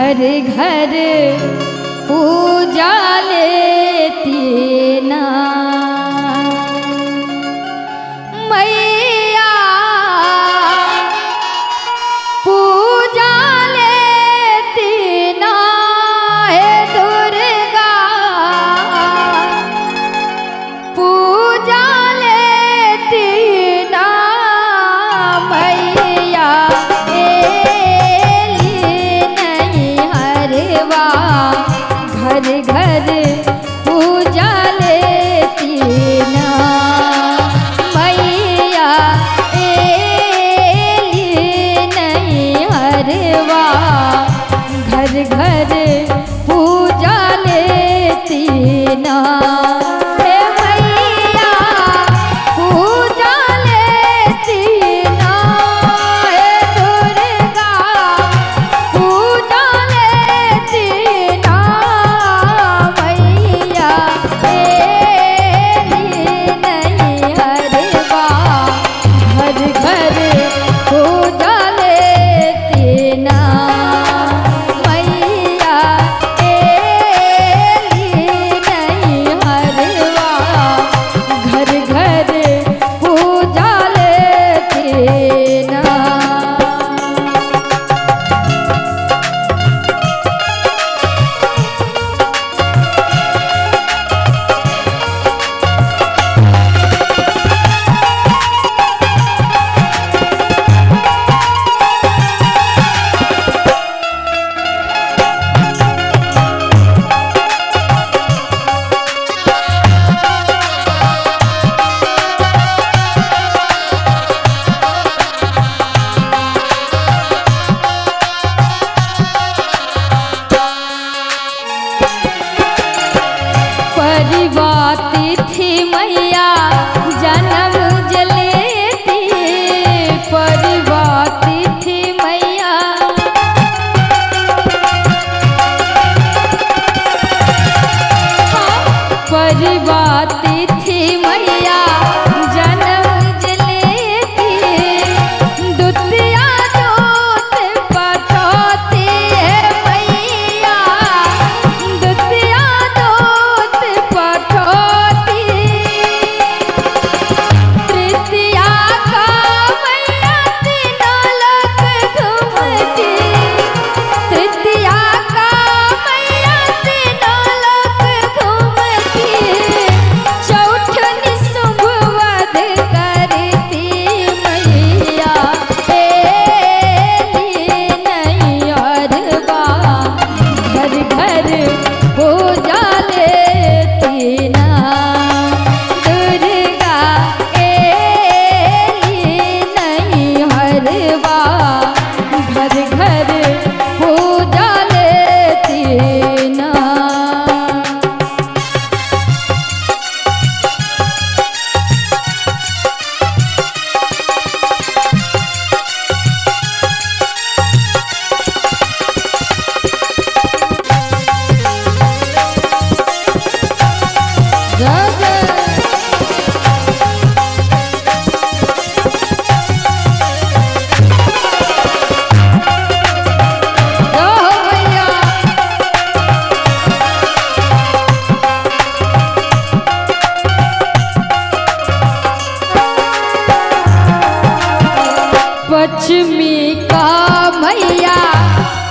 घर घर पूजा लेती ना मैया पूजा लेती ना हे दुर्गा पूजा लेती ना मैया घर घर पूजा लेती ना मैया एली नहीं हरवा घर घर पूजा लेती ना हे मैया पूजा लेती ना हे दुर्गा पूजा लेती ना परिवाती थी मैया जन्म जलेती परिवाती थी मैया परिवाती थी मैया जन्म जलेती दुतिया जोत पटौती है मैया दुतिया जोत पटौती तृतीया का मैया तीनों लोक घूमती तृतीया का मैया तीनों लोक घूमती चौठन शुभ वध करती मैया एली नहीं हरवा घर घर पूजा लेती ना दुर्गा एली नहीं हरवा घर घर पूजा लेती ना पश्चिमी का मैया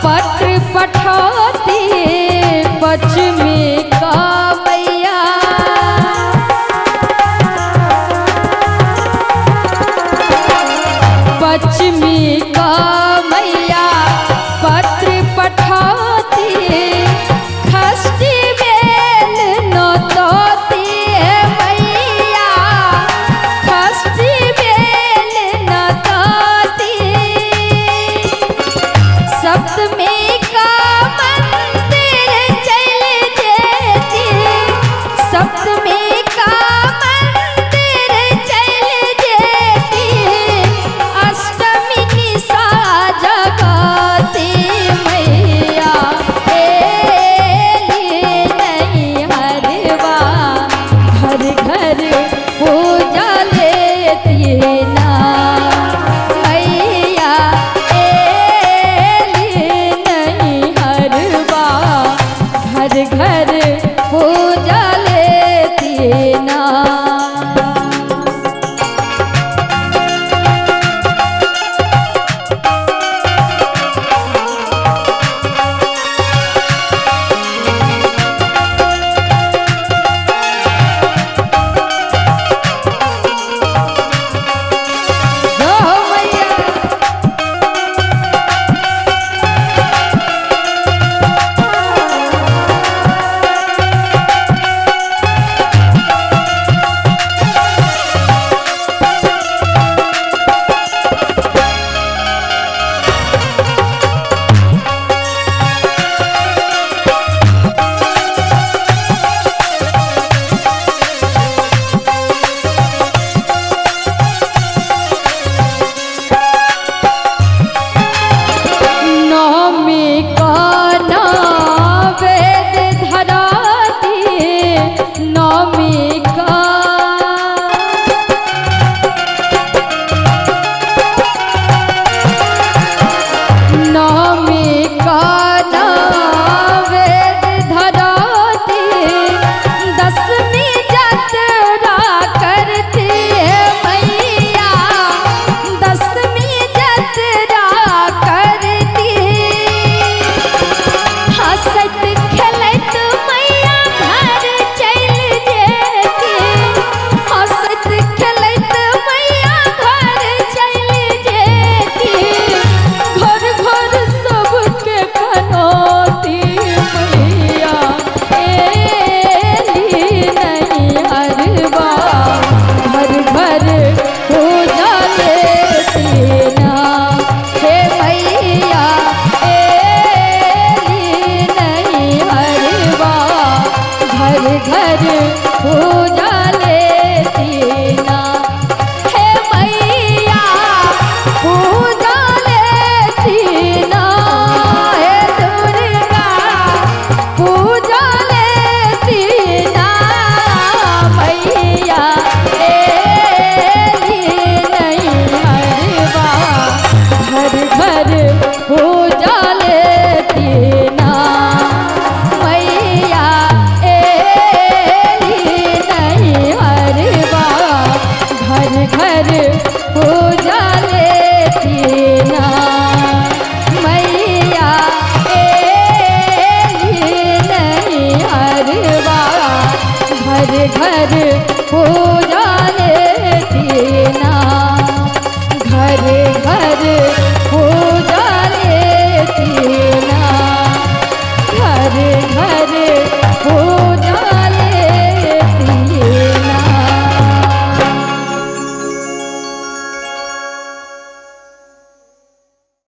पत्र पठौती पश्चिमी